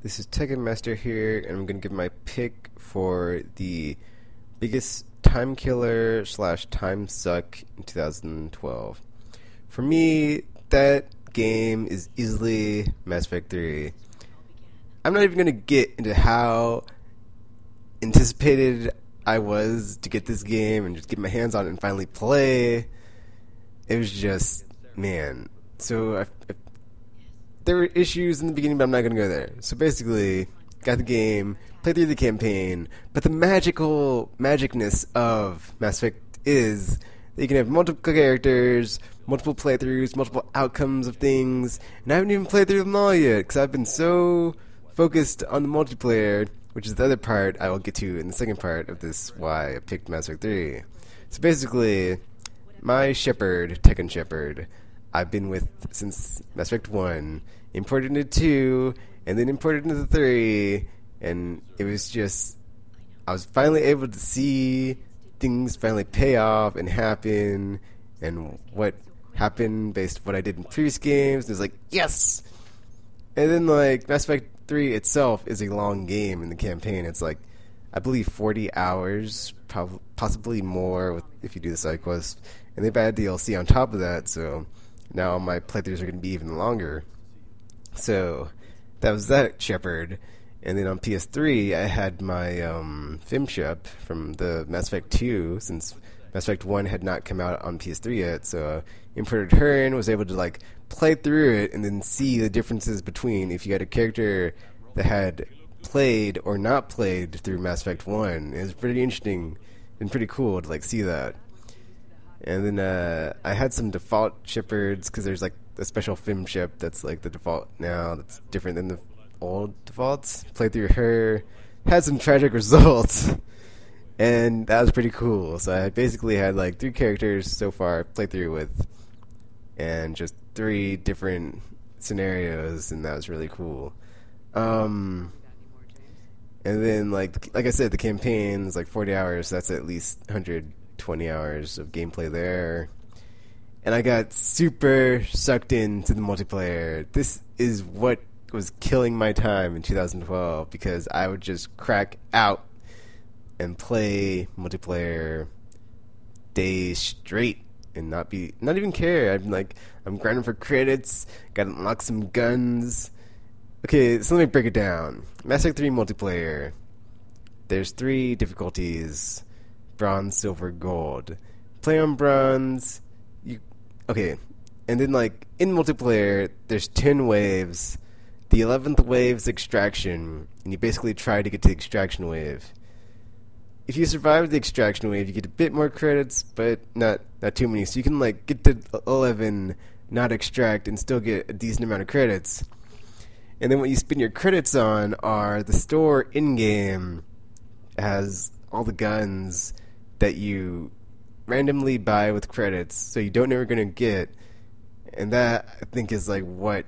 This is TKKNMSTR here, and I'm going to give my pick for the biggest time killer slash time suck in 2012. For me, that game is easily Mass Effect 3. I'm not even going to get into how anticipated I was to get this game and just get my hands on it and finally play. It was just, man. So there were issues in the beginning, but I'm not going to go there. So basically, got the game, played through the campaign, but the magicness of Mass Effect is that you can have multiple characters, multiple playthroughs, multiple outcomes of things, and I haven't even played through them all yet, because I've been so focused on the multiplayer, which is the other part I will get to in the second part of this, why I picked Mass Effect 3. So basically, my Shepard, Tekken Shepard, I've been with since Mass Effect 1, imported into 2, and then imported into 3, and it was just, I was finally able to see things finally pay off and happen, and what happened based on what I did in previous games. It was like, yes! And then, like, Mass Effect 3 itself is a long game in the campaign. It's like, I believe 40 hours, possibly more if you do the side quests. And they've added DLC on top of that, so now my playthroughs are going to be even longer. So that was that Shepard. And then on PS3, I had my FimShep from the Mass Effect 2, since Mass Effect 1 had not come out on PS3 yet. So I imported her in, was able to like play through it and then see the differences between if you had a character that had played or not played through Mass Effect 1. It was pretty interesting and pretty cool to like see that. And then I had some default Shepards, because there's like a special FimShep that's like the default now that's different than the old defaults. Played through her, had some tragic results, and that was pretty cool. So I basically had like 3 characters so far played through with, and just 3 different scenarios, and that was really cool. And then like I said, the campaign is like 40 hours, so that's at least 120 hours of gameplay there. And I got super sucked into the multiplayer. This is what was killing my time in 2012, because I would just crack out and play multiplayer days straight and not even care. I'm grinding for credits, gotta unlock some guns. Okay, so let me break it down. Mass Effect 3 multiplayer. There's 3 difficulties: bronze, silver, gold. Play on bronze. Okay, and then like in multiplayer, there's 10 waves. The 11th wave's extraction, and you basically try to get to the extraction wave. If you survive the extraction wave, you get a bit more credits, but not too many. So you can like get to 11, not extract, and still get a decent amount of credits. And then what you spend your credits on are the store in-game has all the guns that you randomly buy with credits, so you don't know you're going to get. And that, I think, is like what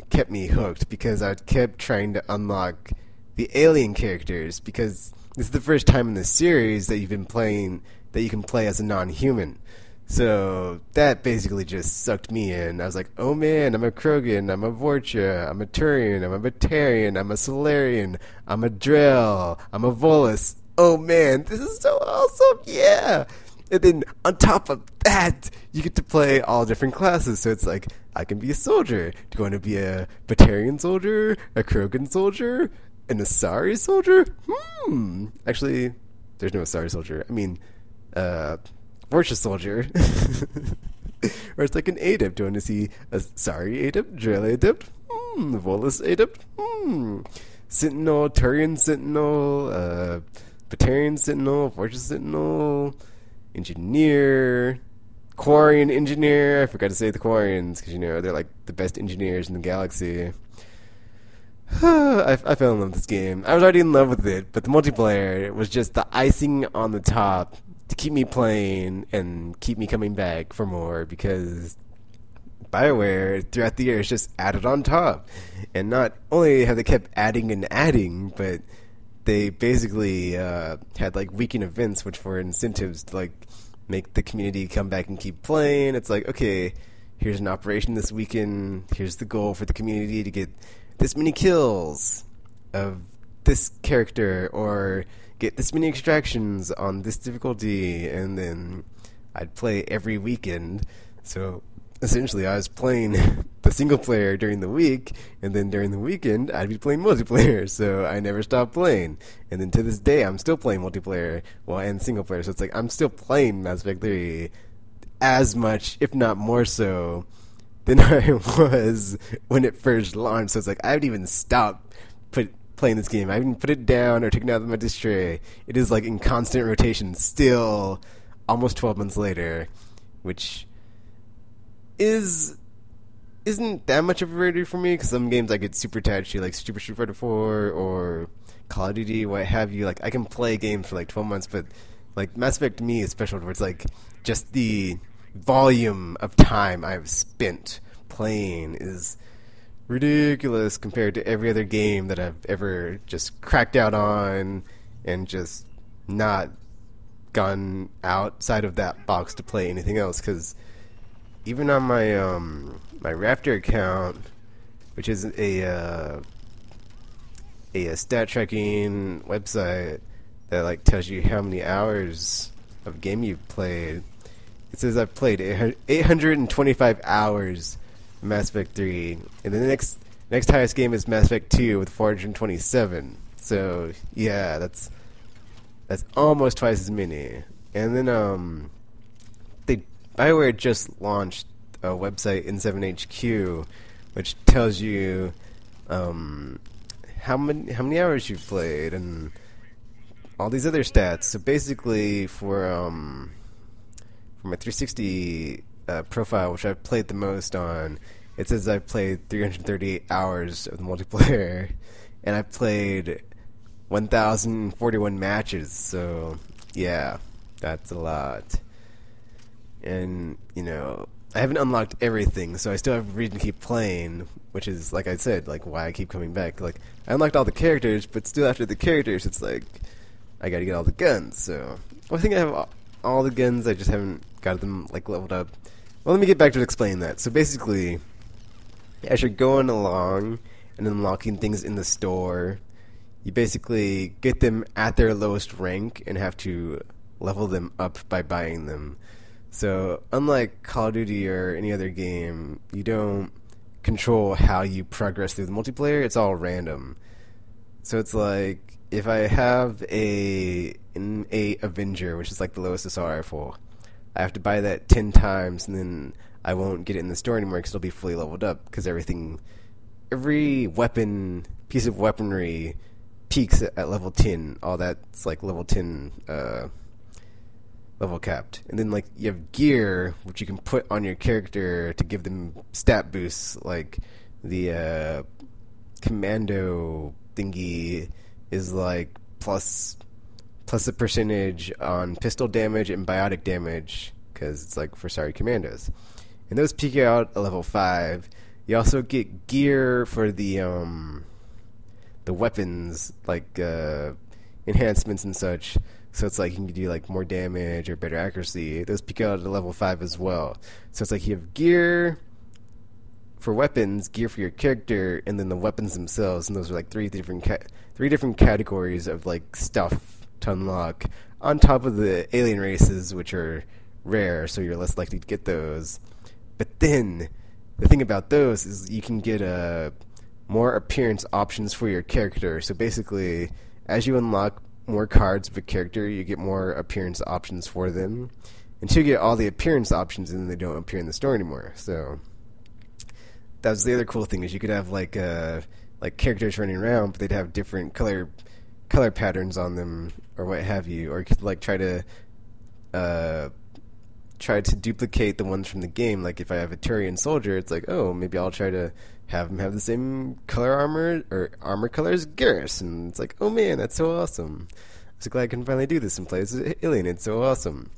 kept me hooked, because I kept trying to unlock the alien characters, because this is the first time in the series that you've been playing that you can play as a non-human. So that basically just sucked me in. I was like, oh man, I'm a Krogan, I'm a Vorcha, I'm a Turian, I'm a Batarian, I'm a Solarian, I'm a Drell, I'm a Volus. Oh man, this is so awesome, yeah! And then on top of that, you get to play all different classes. So it's like, I can be a soldier. Do you want to be a Batarian soldier, a Krogan soldier, an Asari soldier? Actually, there's no Asari soldier. I mean, Vorcha soldier. Or it's like an adept. Do you want to see a Asari adept, Drell adept, Volus adept, Sentinel, Turian sentinel, Batarian sentinel, Vorcha sentinel, engineer, Quarian engineer. I forgot to say the Quarians, because, you know, they're like the best engineers in the galaxy. I fell in love with this game. I was already in love with it, but the multiplayer was just the icing on the top to keep me playing and keep me coming back for more, because BioWare throughout the years just added on top. And not only have they kept adding and adding, but they basically had like weekend events, which were incentives to like make the community come back and keep playing. It's like, okay, here's an operation this weekend. Here's the goal for the community to get this many kills. of this character, or get this many extractions on this difficulty, and then I'd play every weekend. So essentially I was playing the single player during the week, and then during the weekend I'd be playing multiplayer, so I never stopped playing. And then to this day I'm still playing multiplayer, and single player, so it's like I'm still playing Mass Effect 3 as much, if not more so, than I was when it first launched. So it's like I haven't even stopped playing this game. I haven't put it down or taken it out of my disk tray. It is like in constant rotation still, almost 12 months later, which isn't that much of a rarity for me, because some games I get super attached to, like Super Street Fighter 4 or Call of Duty, what have you. Like I can play games for like 12 months, but like Mass Effect to me is special, where it's like just the volume of time I've spent playing is ridiculous compared to every other game that I've ever just cracked out on and just not gone outside of that box to play anything else. Because even on my my Raptor account, which is a stat tracking website that like tells you how many hours of game you've played, it says I've played 825 hours of Mass Effect 3, and then the next highest game is Mass Effect 2 with 427. So yeah, that's almost twice as many. And then BioWare just launched a website, N7HQ, which tells you how many hours you've played and all these other stats. So basically, for my 360 profile, which I've played the most on, it says I've played 338 hours of the multiplayer, and I've played 1,041 matches. So yeah, that's a lot. And you know, I haven't unlocked everything, so I still have a reason to keep playing, which is, like I said, like why I keep coming back. Like I unlocked all the characters, but still after the characters, it's like I gotta get all the guns. So I think I have all the guns, I just haven't got them like leveled up. Well, let me get back to explaining that. So basically, as you're going along and unlocking things in the store, you basically get them at their lowest rank and have to level them up by buying them. So unlike Call of Duty or any other game, you don't control how you progress through the multiplayer. It's all random. So it's like, if I have an Avenger, which is like the lowest assault rifle, I have to buy that 10 times, and then I won't get it in the store anymore because it'll be fully leveled up, because every weapon, piece of weaponry peaks at level 10. All that's like level 10 level capped. And then like you have gear, which you can put on your character to give them stat boosts, like the commando thingy is like plus a percentage on pistol damage and biotic damage, because it's like for sorry commandos, and those peak out at level 5. You also get gear for the weapons, like enhancements and such, so it's like you can do like more damage or better accuracy. Those peak out at level 5 as well. So it's like you have gear for weapons, gear for your character, and then the weapons themselves, and those are like three different categories of like stuff to unlock, on top of the alien races, which are rare, so you're less likely to get those. But then the thing about those is you can get more appearance options for your character. So basically, as you unlock more cards of a character, you get more appearance options for them, until you get all the appearance options and then they don't appear in the store anymore. So that was the other cool thing, is you could have like characters running around, but they'd have different color patterns on them or what have you, or you could like try to duplicate the ones from the game. Like if I have a Turian soldier, it's like, oh, maybe I'll try to have him have the same color armor or armor color as Garrus, and it's like, oh man, that's so awesome. I'm so glad I can finally do this and play as Alien. It's so awesome.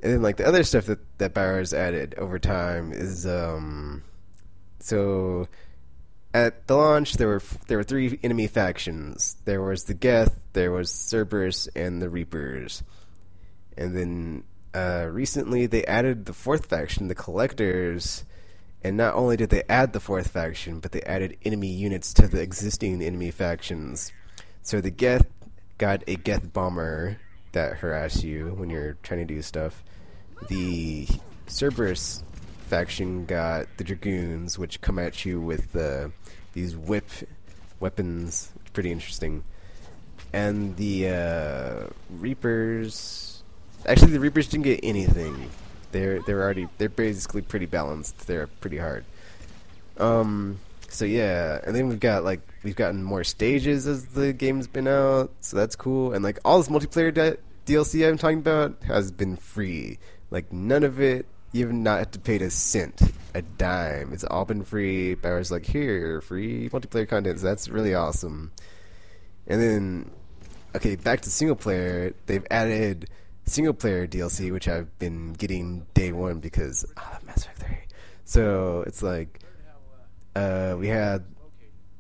And then like the other stuff that BioWare's added over time is so at the launch there were 3 enemy factions. There was the Geth, there was Cerberus, and the Reapers. And then recently they added the 4th faction, the Collectors, And not only did they add the fourth faction, but they added enemy units to the existing enemy factions. So the Geth got a Geth bomber that harass you when you're trying to do stuff. The Cerberus faction got the Dragoons, which come at you with these whip weapons. It's pretty interesting. And the Reapers... Actually, the Reapers didn't get anything. They're basically pretty balanced. They're pretty hard. So yeah, and then we've gotten more stages as the game's been out, so that's cool. And like all this multiplayer DLC I'm talking about has been free. Like none of it, you've not had to pay a cent, a dime. It's all been free. BioWare's like, here, free multiplayer content. So that's really awesome. And then, okay, back to single player. They've added single player DLC, which I've been getting day one because Mass Effect 3. So it's like we had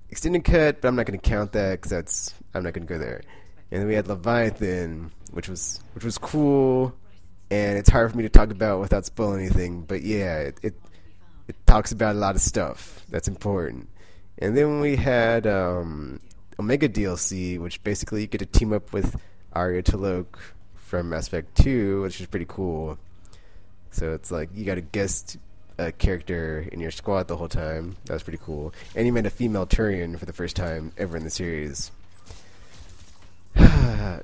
extended cut, but I'm not going to count that because I'm not going to go there. And then we had Leviathan, which was cool, and it's hard for me to talk about without spoiling anything. But yeah, it talks about a lot of stuff that's important. And then we had Omega DLC, which basically you get to team up with Arya T'Loak from Mass Effect 2, which is pretty cool. So it's like you got a guest character in your squad the whole time. That was pretty cool. And you met a female Turian for the first time ever in the series.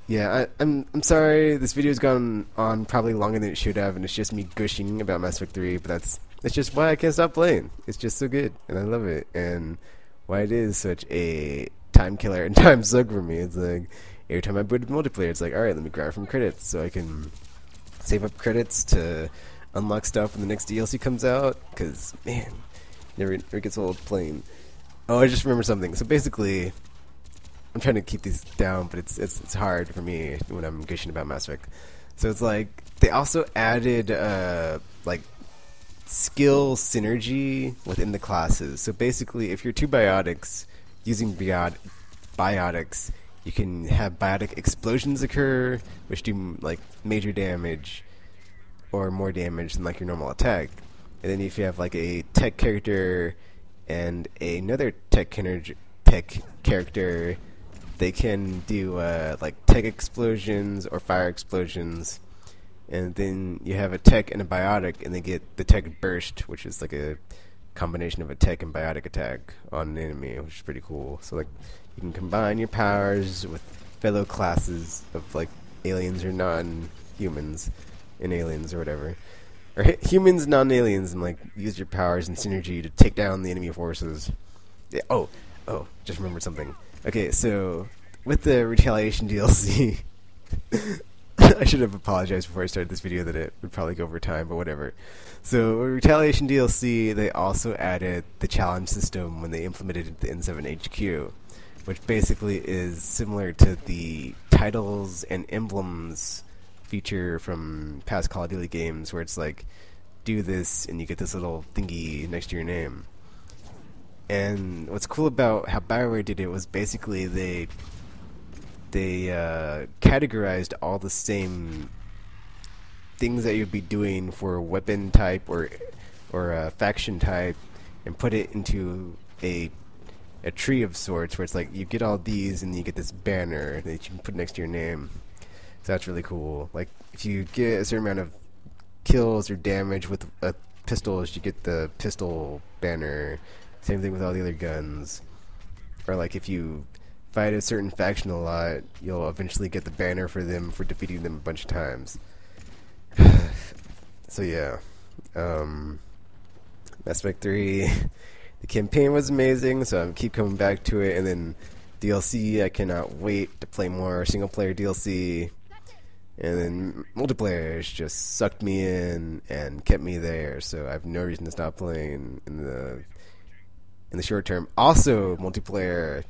Yeah, I'm sorry. This video's gone on probably longer than it should have, and it's just me gushing about Mass Effect 3. But that's just why I can't stop playing. It's just so good, and I love it. And why it is such a time killer and time suck for me. It's like every time I boot multiplayer, it's like, alright, let me grab from credits so I can save up credits to unlock stuff when the next DLC comes out. Because, man, never gets old playing. Oh, I just remembered something. So basically, I'm trying to keep these down, but it's hard for me when I'm gushing about Mass Effect. So it's like, they also added, like, skill synergy within the classes. So basically, if you're two biotics, using biotics, you can have biotic explosions occur, which do like major damage or more damage than like your normal attack. And then if you have like a tech character and another tech character, they can do like tech explosions or fire explosions. And then you have a tech and a biotic, and they get the tech burst, which is like a combination of a tech and biotic attack on an enemy, which is pretty cool. So like you can combine your powers with fellow classes of like aliens or non-humans and aliens or whatever, or humans, non-aliens, and like use your powers and synergy to take down the enemy forces. Yeah, oh, just remembered something. Okay, so with the Retaliation DLC, I should have apologized before I started this video that it would probably go over time, but whatever. So, with Retaliation DLC, they also added the challenge system when they implemented the N7 HQ, which basically is similar to the titles and emblems feature from past Call of Duty games, where it's like, do this, and you get this little thingy next to your name. And what's cool about how BioWare did it was basically they categorized all the same things that you'd be doing for a weapon type or a faction type, and put it into a tree of sorts, where it's like you get all these and you get this banner that you can put next to your name. So that's really cool. Like if you get a certain amount of kills or damage with pistols, you get the pistol banner. Same thing with all the other guns. Or like if you fight a certain faction a lot, you'll eventually get the banner for them for defeating them a bunch of times. So yeah, Mass Effect 3, the campaign was amazing, so I keep coming back to it. And then DLC, I cannot wait to play more single player DLC. And then multiplayer just sucked me in and kept me there, so I have no reason to stop playing in the short term. Also, multiplayer,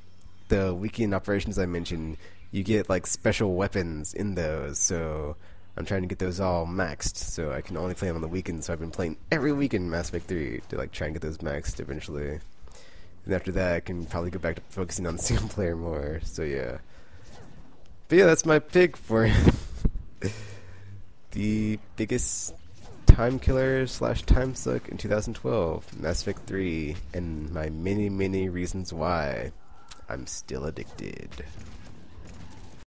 the weekend operations I mentioned, you get like special weapons in those, so I'm trying to get those all maxed, so I can only play them on the weekend. So I've been playing every weekend Mass Effect 3 to like try and get those maxed eventually. And after that, I can probably go back to focusing on single player more. So yeah, but yeah, that's my pick for the biggest time killer slash time suck in 2012, Mass Effect 3, and my many reasons why I'm still addicted.